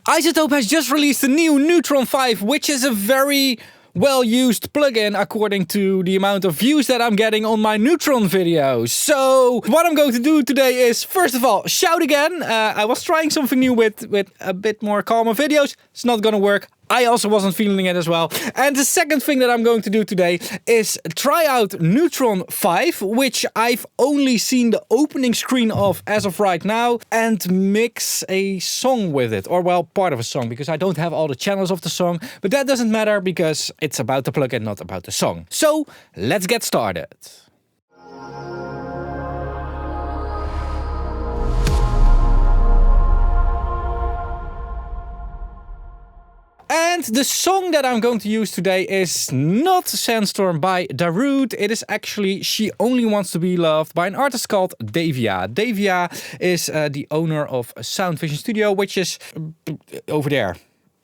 iZotope has just released a new Neutron 5, which is a very well-used plugin according to the amount of views that I'm getting on my Neutron videos. So what I'm going to do today is, first of all, shout again. I was trying something new with a bit more calmer videos. It's not gonna work. I also wasn't feeling it as well. And the second thing that I'm going to do today is try out Neutron 5, which I've only seen the opening screen of as of right now, and mix a song with it. Or, well, part of a song, because I don't have all the channels of the song. But that doesn't matter because it's about the plugin, not about the song. So, let's get started. And the song that I'm going to use today is not Sandstorm by Darude. It is actually She Only Wants to Be Loved by an artist called Devia. Devia is the owner of Sound Vision Studio, which is over there.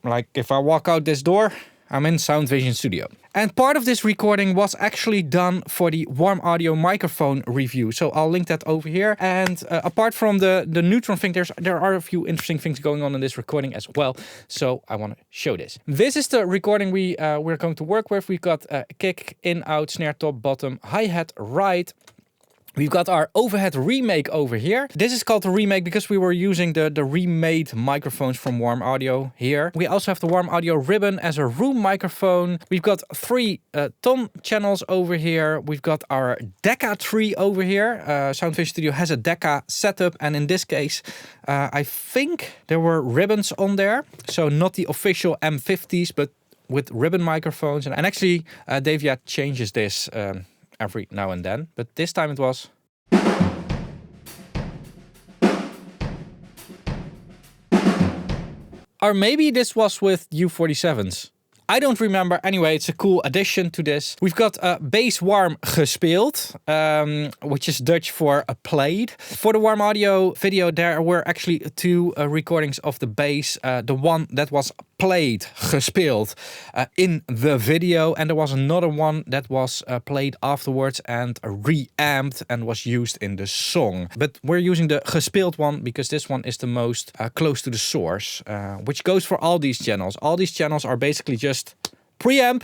Like if I walk out this door, I'm in Sound Vision Studio. And part of this recording was actually done for the Warm Audio microphone review. So I'll link that over here. And apart from the Neutron thing, there are a few interesting things going on in this recording as well. So I want to show this. This is the recording we're going to work with. We've got a kick, in, out, snare, top, bottom, hi-hat, right. We've got our overhead remake over here. This is called the remake because we were using the remade microphones from Warm Audio here. We also have the Warm Audio ribbon as a room microphone. We've got 3 tom channels over here. We've got our Decca Tree over here. Sound Vision Studio has a Decca setup, and in this case, I think there were ribbons on there. So not the official M50s, but with ribbon microphones. And actually, Devia changes this every now and then, but this time it was. Or maybe this was with U47s. I don't remember. Anyway, it's a cool addition to this. We've got bass warm gespeeld, which is Dutch for played. For the Warm Audio video, there were actually 2 recordings of the bass. The one that was played, gespeeld, in the video, and there was another one that was played afterwards and reamped and was used in the song. But we're using the gespeeld one because this one is the most close to the source, which goes for all these channels. All these channels are basically just preamp,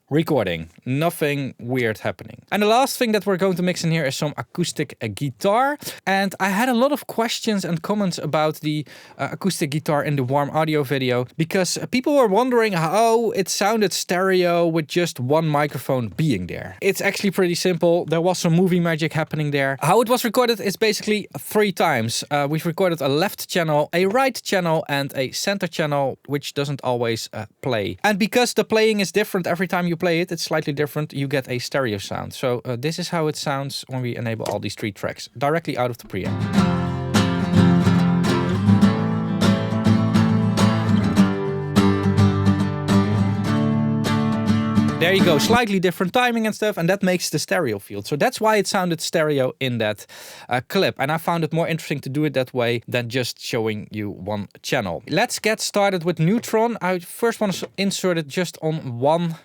recording, nothing weird happening. And the last thing that we're going to mix in here is some acoustic guitar. And I had a lot of questions and comments about the acoustic guitar in the Warm Audio video, because people were wondering how it sounded stereo with just one microphone being there. It's actually pretty simple. There was some movie magic happening there. How it was recorded is basically 3 times. We've recorded a left channel, a right channel, and a center channel, which doesn't always play. And because the playing is different every time you play it, it's slightly different, you get a stereo sound. So this is how it sounds when we enable all these 3 tracks directly out of the preamp. There you go, slightly different timing and stuff, and that makes the stereo field. So that's why it sounded stereo in that clip. And I found it more interesting to do it that way than just showing you one channel. Let's get started with Neutron. I first want to insert it just on one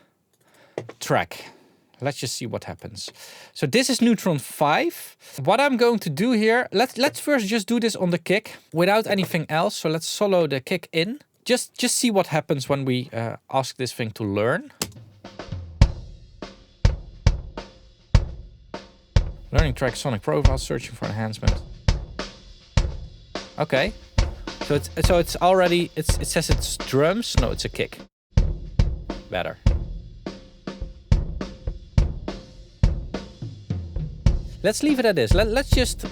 track. Let's just see what happens. So this is Neutron 5. What I'm going to do here, let's first just do this on the kick without anything else. So let's solo the kick in. Just see what happens when we ask this thing to learn. Learning track, sonic profile, searching for enhancement. Okay. So it's already, it says it's drums. No, it's a kick. Better. Let's leave it at this. Let's just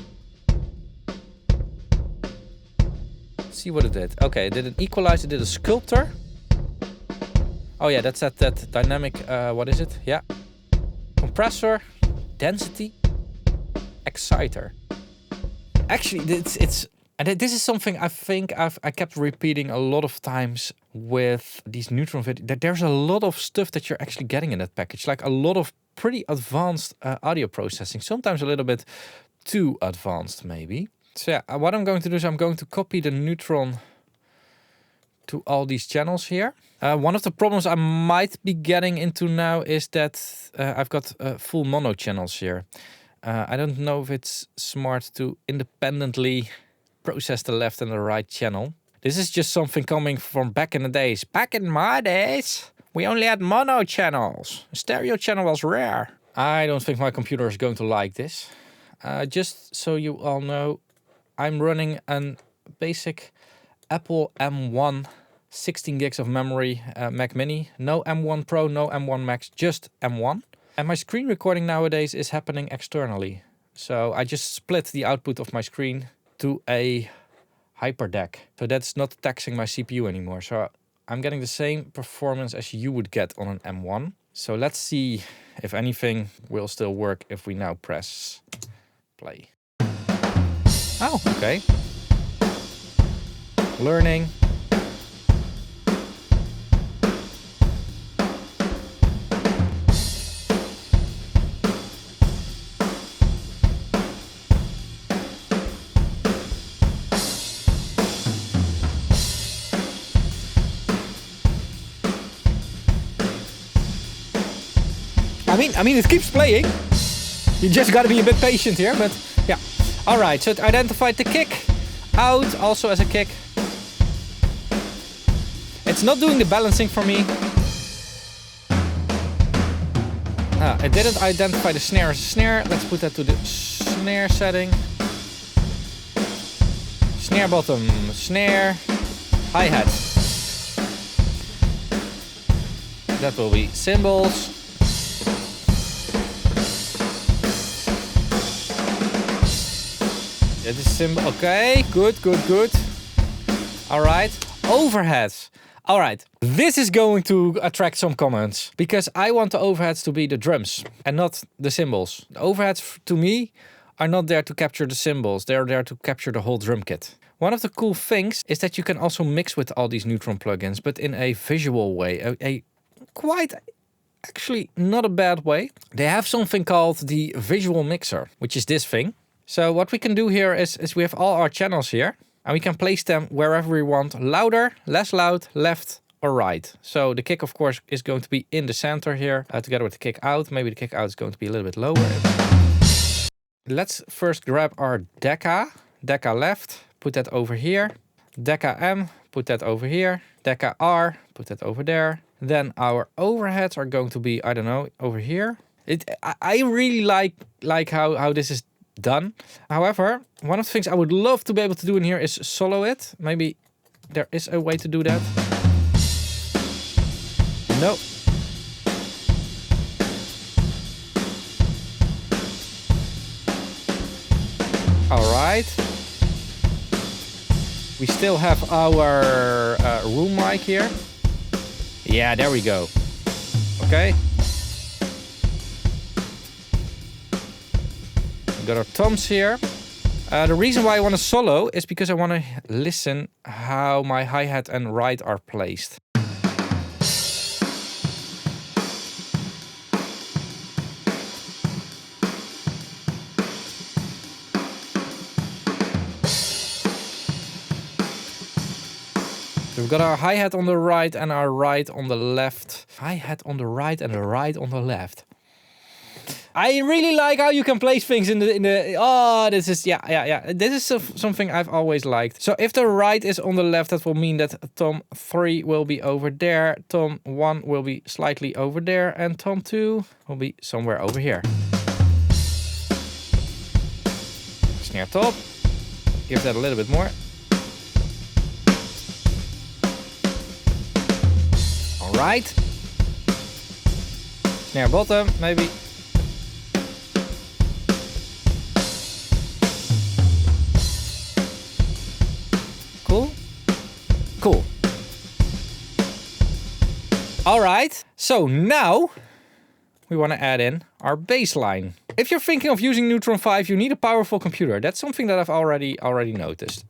see what it did. Okay, it did an equalizer, it did a sculptor. Oh yeah, that's that dynamic, what is it? Yeah. Compressor, density, exciter. Actually, and this is something I think I kept repeating a lot of times with these Neutron videos. That there's a lot of stuff that you're actually getting in that package. Like a lot of pretty advanced audio processing. Sometimes a little bit too advanced, maybe. So yeah, what I'm going to do is I'm going to copy the Neutron to all these channels here. One of the problems I might be getting into now is that I've got full mono channels here. I don't know if it's smart to independently process the left and the right channel. This is just something coming from back in the days. Back in my days, we only had mono channels. Stereo channel was rare. I don't think my computer is going to like this. Just so you all know, I'm running a basic Apple M1 16 gigs of memory Mac Mini. No M1 Pro, no M1 Max, just M1. And my screen recording nowadays is happening externally. So I just split the output of my screen to a HyperDeck. So that's not taxing my CPU anymore. So I'm getting the same performance as you would get on an M1. So let's see if anything will still work if we now press play. Oh, okay. Learning. I mean, it keeps playing. You just gotta be a bit patient here, but yeah. All right, so it identified the kick out also as a kick. It's not doing the balancing for me. It didn't identify the snare as a snare. Let's put that to the snare setting. Snare bottom, snare, hi-hat. That will be cymbals. That is symbol. Okay, good. All right, overheads. All right, this is going to attract some comments because I want the overheads to be the drums and not the cymbals. The overheads to me are not there to capture the cymbals. They're there to capture the whole drum kit. One of the cool things is that you can also mix with all these Neutron plugins, but in a visual way, a quite actually not a bad way. They have something called the visual mixer, which is this thing. So what we can do here is we have all our channels here and we can place them wherever we want, louder, less loud, left or right. So the kick, of course, is going to be in the center here together with the kick out. Maybe the kick out is going to be a little bit lower. Let's first grab our Decca left, put that over here. Decca M, put that over here. Decca R, put that over there. Then our overheads are going to be, I don't know, over here. I really like how this is done. However, one of the things I would love to be able to do in here is solo it. Maybe there is a way to do that. No. All right. We still have our room mic here. Yeah, there we go. Okay. Got our toms here. The reason why I want to solo is because I want to listen how my hi-hat and ride are placed. So we've got our hi-hat on the right and our ride on the left. Hi-hat on the right and the ride on the left. I really like how you can place things in the. Oh, this is yeah. This is something I've always liked. So if the right is on the left, that will mean that tom 3 will be over there, tom 1 will be slightly over there, and tom 2 will be somewhere over here. Snare top. Give that a little bit more. All right. Snare bottom, maybe. Cool. All right, so now we want to add in our bass line. If you're thinking of using Neutron 5, you need a powerful computer. That's something that I've already noticed.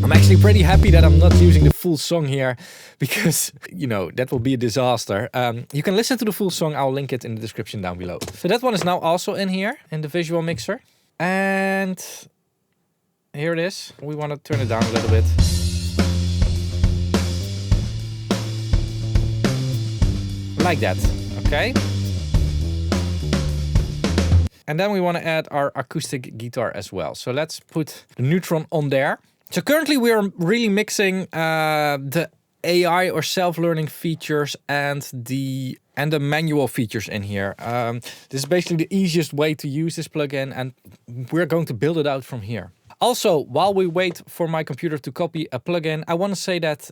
I'm actually pretty happy that I'm not using the full song here because, you know, that will be a disaster. You can listen to the full song. I'll link it in the description down below. So that one is now also in here in the visual mixer. And here it is. We want to turn it down a little bit. Like that, okay? And then we want to add our acoustic guitar as well. So let's put the Neutron on there. So currently we are really mixing the AI or self-learning features and the manual features in here. This is basically the easiest way to use this plugin, and we're going to build it out from here. Also, while we wait for my computer to copy a plugin, I want to say that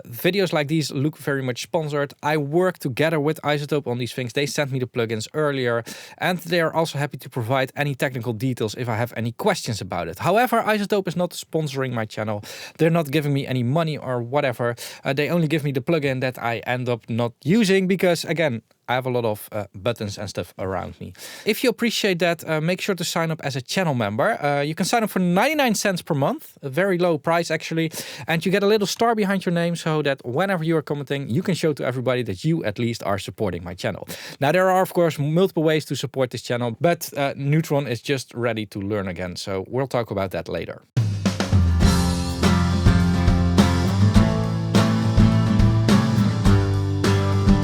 videos like these look very much sponsored. I work together with iZotope on these things. They sent me the plugins earlier, and they are also happy to provide any technical details if I have any questions about it. However, iZotope is not sponsoring my channel. They're not giving me any money or whatever. They only give me the plugin that I end up not using because, again, I have a lot of buttons and stuff around me. If you appreciate that, make sure to sign up as a channel member. You can sign up for 99 cents per month, a very low price actually. And you get a little star behind your name so that whenever you are commenting, you can show to everybody that you at least are supporting my channel. Now, there are, of course, multiple ways to support this channel, but Neutron is just ready to learn again. So we'll talk about that later.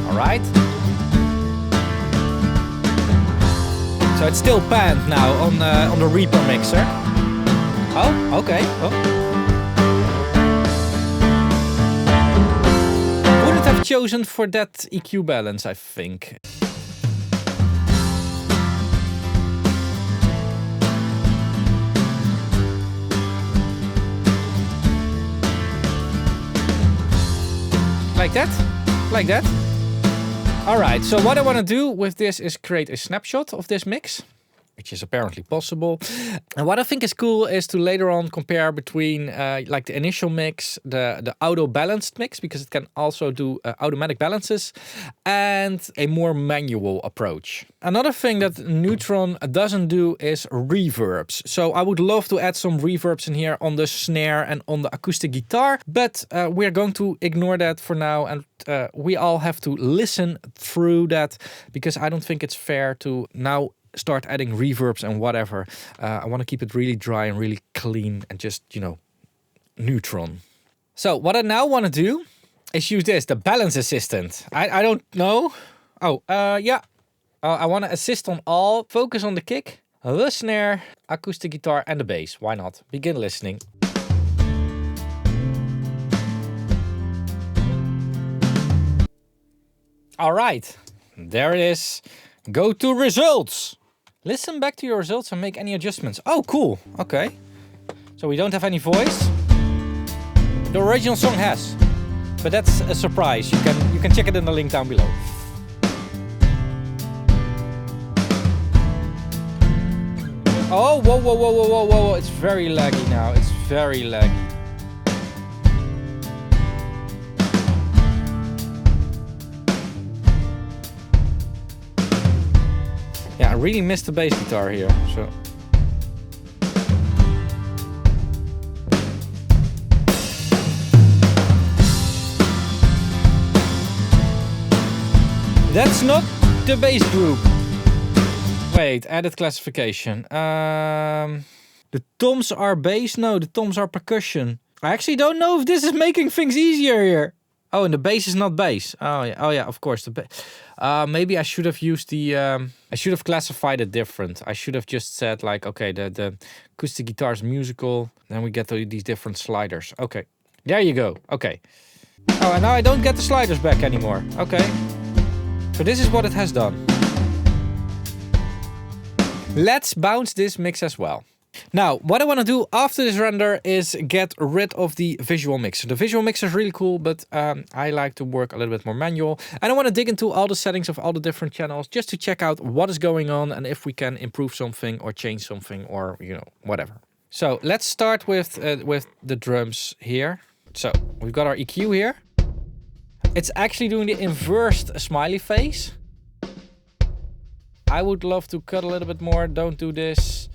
All right. So it's still panned now on the Reaper mixer. Oh, okay. Oh. Wouldn't have chosen for that EQ balance, I think. Like that? Like that? Alright, so what I want to do with this is create a snapshot of this mix, which is apparently possible. And what I think is cool is to later on compare between like the initial mix, the auto balanced mix, because it can also do automatic balances, and a more manual approach. Another thing that Neutron doesn't do is reverbs. So I would love to add some reverbs in here on the snare and on the acoustic guitar, but we're going to ignore that for now, and we all have to listen through that, because I don't think it's fair to now start adding reverbs and whatever. I want to keep it really dry and really clean and just, you know, Neutron. So what I now want to do is use this, the balance assistant. I don't know. Oh, yeah. I want to assist on all, focus on the kick, the snare, acoustic guitar and the bass. Why not? Begin listening. All right, there it is. Go to results. Listen back to your results and make any adjustments. Oh, cool. Okay. So we don't have any voice. The original song has, but that's a surprise. You can check it in the link down below. Oh, whoa, whoa, whoa, whoa, whoa, whoa. It's very laggy now. It's very laggy. Yeah, I really missed the bass guitar here, so. That's not the bass group. Wait, edit classification. The toms are bass? No, the toms are percussion. I actually don't know if this is making things easier here. Oh, and the bass is not bass. Oh yeah, of course. Maybe I should have used the... I should have classified it different. I should have just said like, okay, the acoustic guitar is musical. Then we get these different sliders. Okay, there you go. Okay. Oh, and now I don't get the sliders back anymore. Okay. So this is what it has done. Let's bounce this mix as well. Now, what I want to do after this render is get rid of the visual mixer. The visual mixer is really cool, but I like to work a little bit more manual. And I want to dig into all the settings of all the different channels just to check out what is going on and if we can improve something or change something or, you know, whatever. So let's start with the drums here. So we've got our EQ here. It's actually doing the inversed smiley face. I would love to cut a little bit more. Don't do this.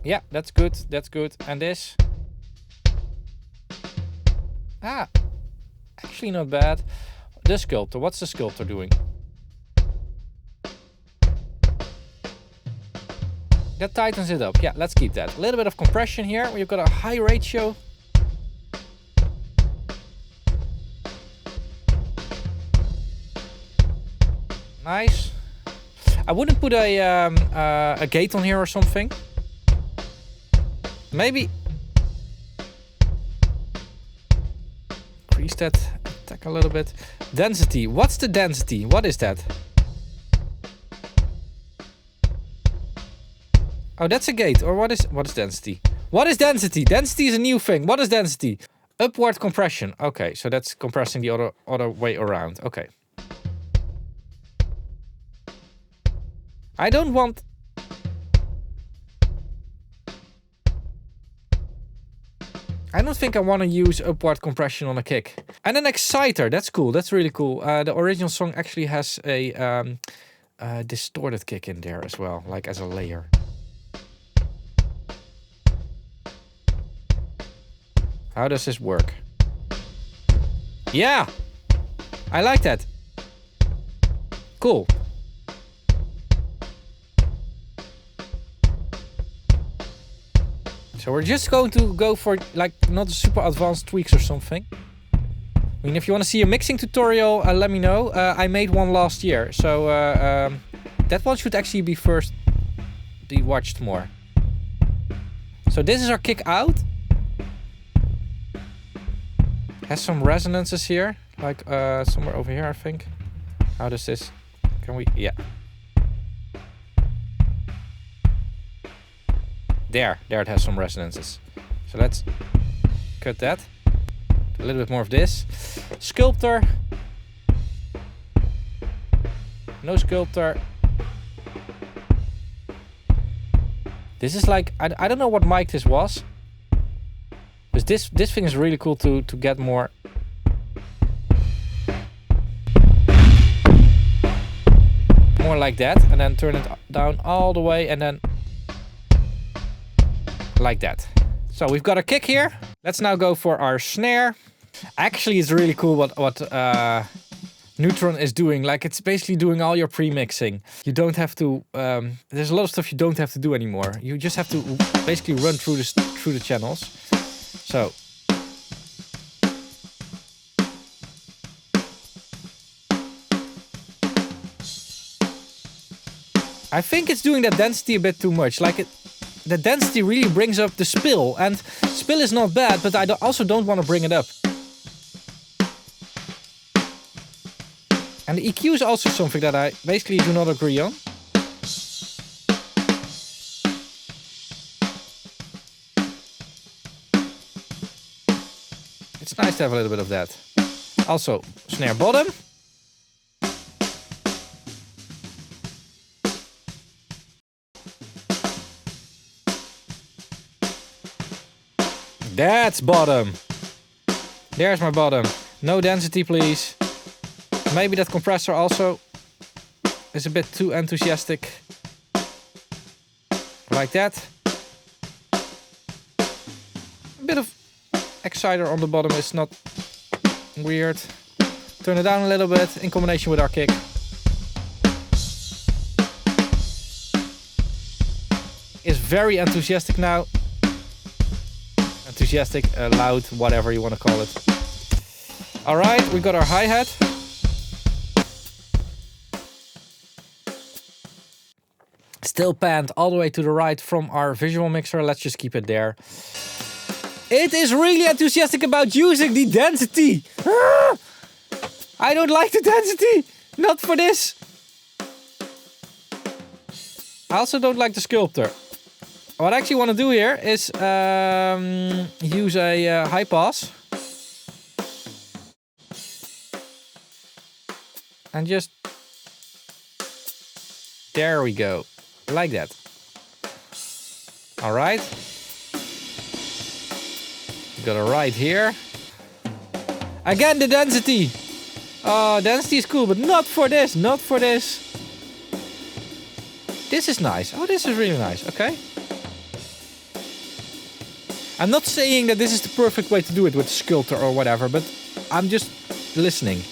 Yeah, that's good. That's good. And this. Ah, actually not bad. The sculptor. What's the sculptor doing? That tightens it up. Yeah, let's keep that. A little bit of compression here. We've got a high ratio. Nice. I wouldn't put a gate on here or something. Maybe increase that attack a little bit. Density. What's the density? What is that? Oh, that's a gate. Or what is density? What is density? Density is a new thing. What is density? Upward compression. Okay, so that's compressing the other way around. Okay. I don't want... I don't think I want to use upward compression on a kick. And an exciter. That's cool. That's really cool. The original song actually has a distorted kick in there as well, like as a layer. How does this work? Yeah! I like that. Cool. So we're just going to go for like not super advanced tweaks or something. I mean, if you want to see a mixing tutorial, let me know. I made one last year, so that one should actually be watched more. So this is our kick out. Has some resonances here, like somewhere over here, I think. How does this? Can we? Yeah. There it has some resonances. So let's cut that. A little bit more of this. Sculptor. No sculptor. This is like, I don't know what mic this was. But this thing is really cool to get more. More like that. And then turn it down all the way and then like that. So we've got a kick here. Let's now go for our snare. Actually, it's really cool what Neutron is doing. Like, it's basically doing all your pre-mixing. You don't have to. There's a lot of stuff you don't have to do anymore. You just have to basically run through the channels. So. I think it's doing that density a bit too much. Like the density really brings up the spill, and spill is not bad, but I also don't want to bring it up. And the EQ is also something that I basically do not agree on. It's nice to have a little bit of that. Also, snare bottom. That's bottom. There's my bottom. No density, please. Maybe that compressor also is a bit too enthusiastic. Like that. A bit of exciter on the bottom is not weird. Turn it down a little bit in combination with our kick. Is very enthusiastic now. Enthusiastic, loud, whatever you want to call it. Alright, we got our hi-hat. Still panned all the way to the right from our visual mixer. Let's just keep it there. It is really enthusiastic about using the density. I don't like the density. Not for this. I also don't like the sculptor. What I actually want to do here is use a high pass. And just... There we go. Like that. Alright. Got a right here. Again, the density. Oh, density is cool, but not for this. Not for this. This is nice. Oh, this is really nice. Okay. I'm not saying that this is the perfect way to do it with sculptor or whatever, but I'm just listening.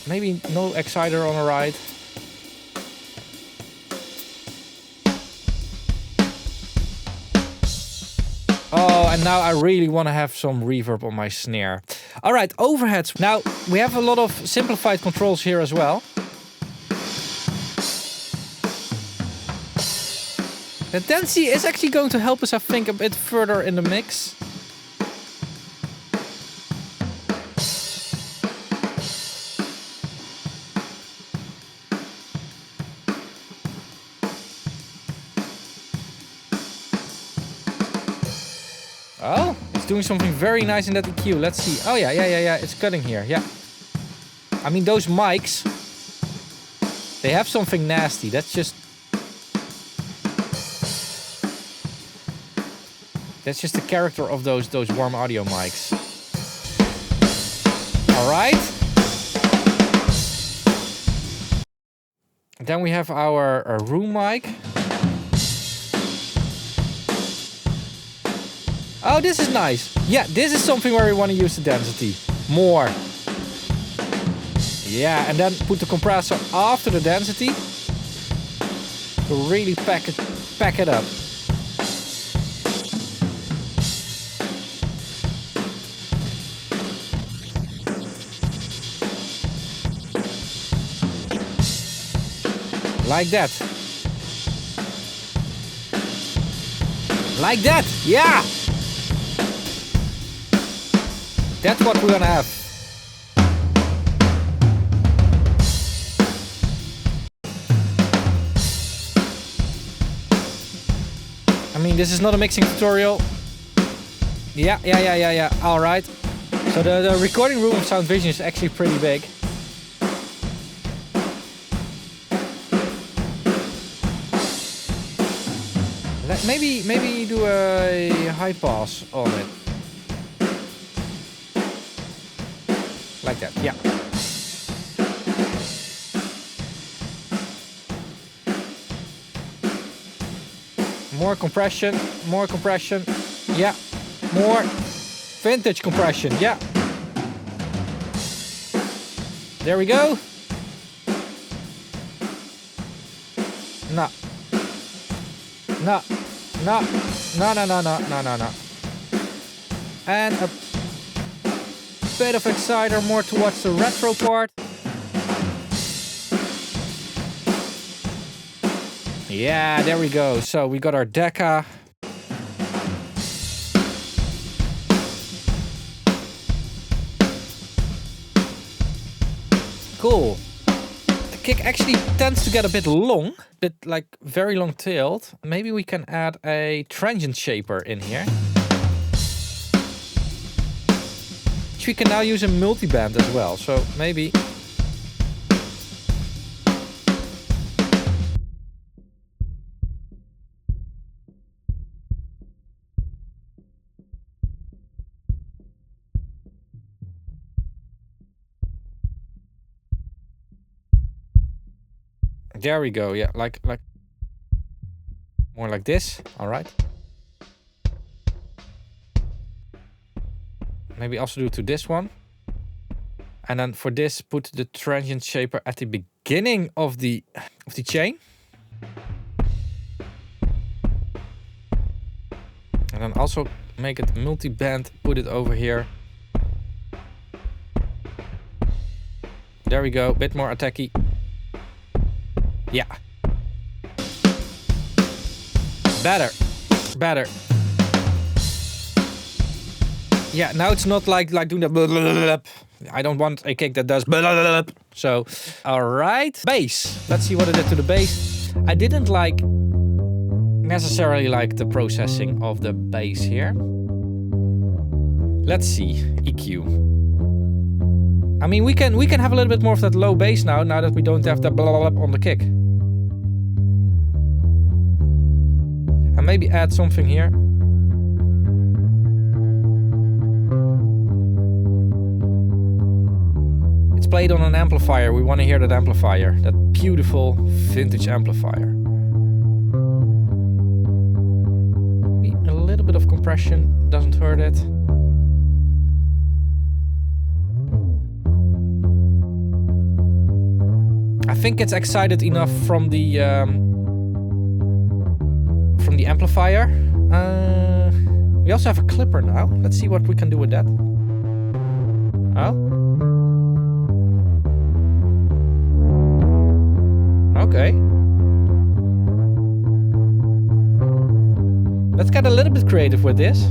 Maybe no exciter on the right. Oh, and now I really want to have some reverb on my snare. All right, overheads. Now, we have a lot of simplified controls here as well. The density is actually going to help us, I think, a bit further in the mix. Oh, it's doing something very nice in that EQ. Let's see. Oh yeah, it's cutting here, yeah. I mean, those mics, they have something nasty. That's just the character of those warm audio mics. All right. Then we have our room mic. Oh, this is nice. Yeah, this is something where we want to use the density more. Yeah, and then put the compressor after the density to really pack it up. Like that. Like that, yeah! That's what we're gonna have. I mean, this is not a mixing tutorial. Yeah. All right. So the recording room of Sound Vision is actually pretty big. Maybe do a high pass on it. Like that, yeah. More compression, yeah. More vintage compression, yeah. There we go. No. And a bit of exciter more towards the retro part. Yeah, there we go. So we got our Decca. Cool. The kick actually tends to get a bit long, bit like very long tailed. Maybe we can add a transient shaper in here. We can now use a multiband as well, so maybe there we go. Yeah, like more like this. All right. Maybe also do to this one. And then for this, put the transient shaper at the beginning of the chain. And then also make it multi-band, put it over here. There we go, bit more attacky. Yeah. Better. Yeah, now it's not like doing the blah, blah, blah, blah. I don't want a kick that does blah, blah, blah, blah. So, all right. Bass. Let's see what it did to the bass. I didn't necessarily like the processing of the bass here. Let's see. EQ. I mean, we can have a little bit more of that low bass now that we don't have that blah, blah, blah on the kick. And maybe add something here. It's played on an amplifier. We want to hear that amplifier, that beautiful vintage amplifier. A little bit of compression doesn't hurt it. I think it's excited enough from the amplifier. We also have a clipper now. Let's see what we can do with that. Oh. Okay. Let's get a little bit creative with this.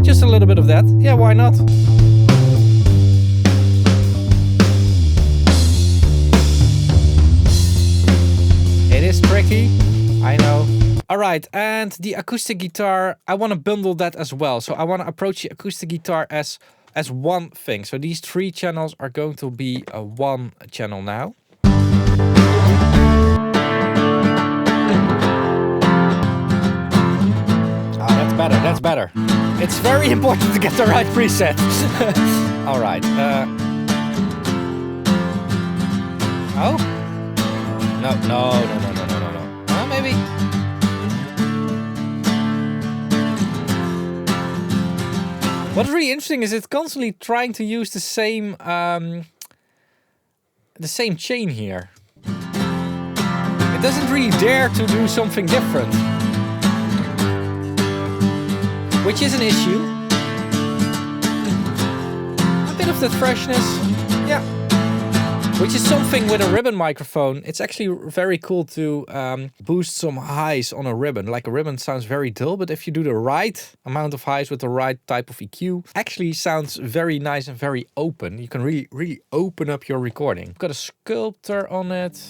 Just a little bit of that. Yeah, why not? It is tricky, I know. Alright, and the acoustic guitar, I want to bundle that as well. So I want to approach the acoustic guitar as one thing. So these 3 channels are going to be a 1 channel now. Oh, that's better, that's better. It's very important to get the right preset. Alright. Oh? No. Maybe. What's really interesting is it's constantly trying to use the same chain here. It doesn't really dare to do something different. Which is an issue. A bit of that freshness, yeah. Which is something with a ribbon microphone. It's actually very cool to boost some highs on a ribbon. Like a ribbon sounds very dull, but if you do the right amount of highs with the right type of EQ, actually sounds very nice and very open. You can really open up your recording. Got a sculptor on it.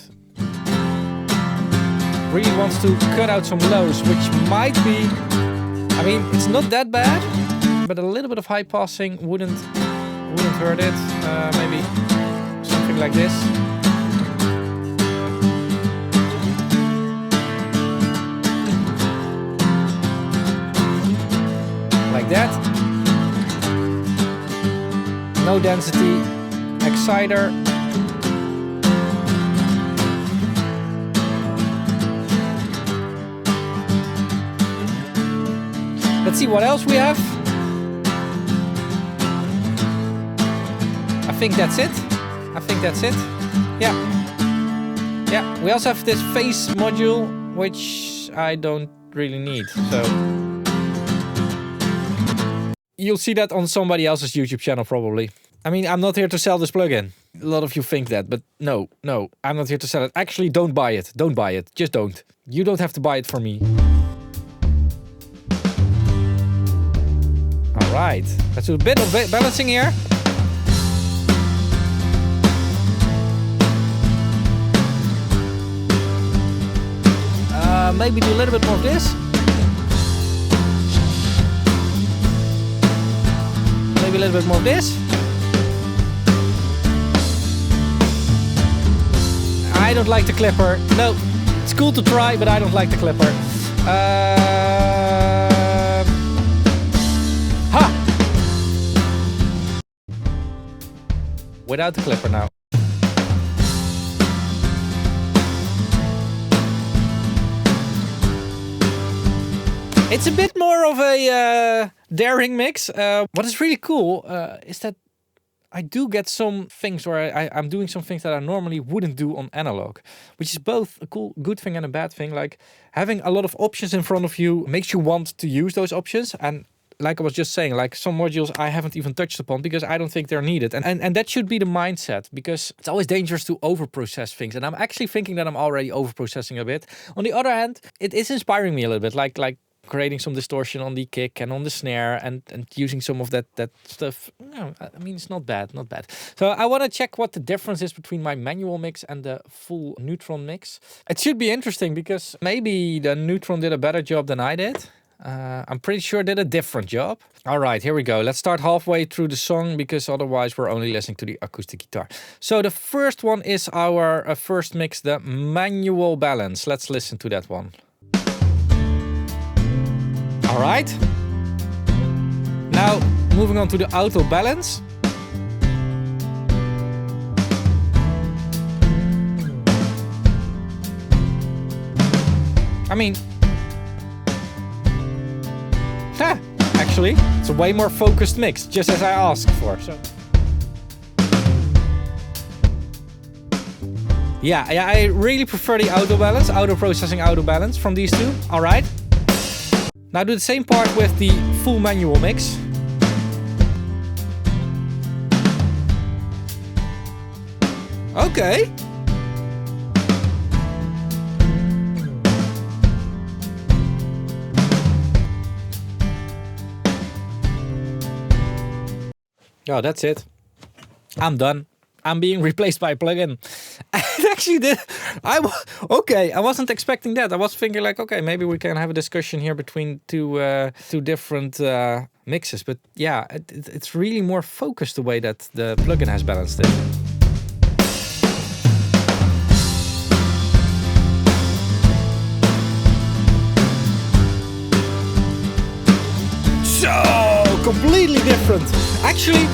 Really wants to cut out some lows, which might be... I mean, it's not that bad, but a little bit of high passing wouldn't hurt it. Maybe something like this. Like that. No density. Exciter. Let's see what else we have. I think that's it. Yeah. We also have this face module, which I don't really need. So you'll see that on somebody else's YouTube channel probably. I mean, I'm not here to sell this plugin. A lot of you think that, but no, I'm not here to sell it. Actually, don't buy it. Don't buy it. Just don't. You don't have to buy it for me. Alright, let's do a bit of balancing here. Maybe do a little bit more of this. Maybe a little bit more of this. I don't like the clipper. No, it's cool to try, but I don't like the clipper. Without the clipper now. It's a bit more of a daring mix. What is really cool is that I do get some things where I'm doing some things that I normally wouldn't do on analog, which is both a good thing and a bad thing. Like having a lot of options in front of you makes you want to use those options. And like I was just saying, like some modules I haven't even touched upon because I don't think they're needed. And that should be the mindset, because it's always dangerous to overprocess things. And I'm actually thinking that I'm already overprocessing a bit. On the other hand, it is inspiring me a little bit, like creating some distortion on the kick and on the snare and using some of that stuff. No, I mean, it's not bad. So I want to check what the difference is between my manual mix and the full Neutron mix. It should be interesting because maybe the Neutron did a better job than I did. I'm pretty sure did a different job. All right, here we go. Let's start halfway through the song because otherwise we're only listening to the acoustic guitar. So the first one is our first mix, the manual balance. Let's listen to that one. All right. Now moving on to the auto balance. I mean, actually, it's a way more focused mix, just as I asked for. So. Yeah, I really prefer the auto balance, auto processing, auto balance from these two. All right. Now do the same part with the full manual mix. Okay. Oh, that's it. I'm done. I'm being replaced by a plugin. It actually did. Okay. I wasn't expecting that. I was thinking like, okay, maybe we can have a discussion here between two different mixes. But yeah, it's really more focused the way that the plugin has balanced it. So completely different. Actually.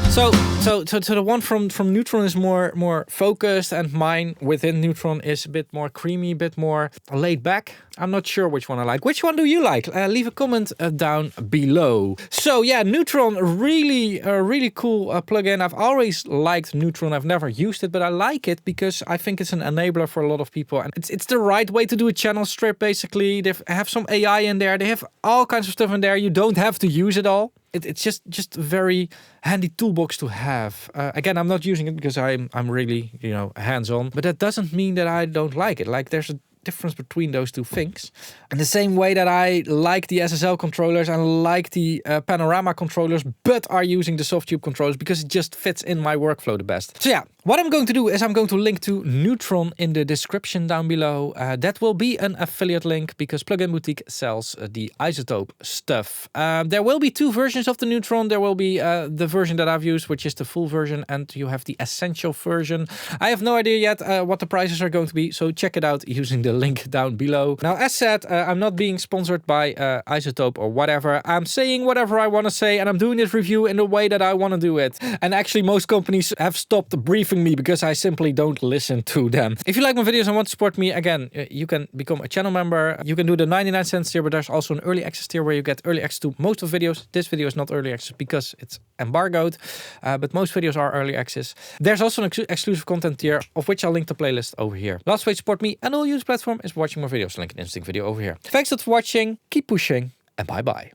So the one from Neutron is more focused, and mine within Neutron is a bit more creamy, a bit more laid back. I'm not sure which one I like. Which one do you like? Leave a comment down below. So yeah, Neutron, really cool plugin. I've always liked Neutron. I've never used it, but I like it because I think it's an enabler for a lot of people, and it's the right way to do a channel strip. Basically, they have some AI in there. They have all kinds of stuff in there. You don't have to use it all. It's just a very handy toolbox to have. Again, I'm not using it because I'm really, hands-on. But that doesn't mean that I don't like it. Like, there's a difference between those two things. In the same way that I like the SSL controllers and like the Panorama controllers, but are using the Softube controllers because it just fits in my workflow the best. So yeah, what I'm going to do is I'm going to link to Neutron in the description down below. That will be an affiliate link because Plugin Boutique sells the iZotope stuff. There will be two versions of the Neutron. There will be the version that I've used, which is the full version, and you have the essential version. I have no idea yet what the prices are going to be, so check it out using the link down below. Now, as said, I'm not being sponsored by iZotope or whatever. I'm saying whatever I want to say, and I'm doing this review in the way that I want to do it. And actually, most companies have stopped briefing me because I simply don't listen to them. If you like my videos and want to support me, again, you can become a channel member. You can do the 99 cents tier, but there's also an early access tier where you get early access to most of the videos. This video is not early access because it's embargoed, but most videos are early access. There's also an exclusive content tier, of which I'll link the playlist over here. Last way to support me and all use platform is watching more videos. Link an interesting video over here. Thanks for watching, keep pushing, and bye bye.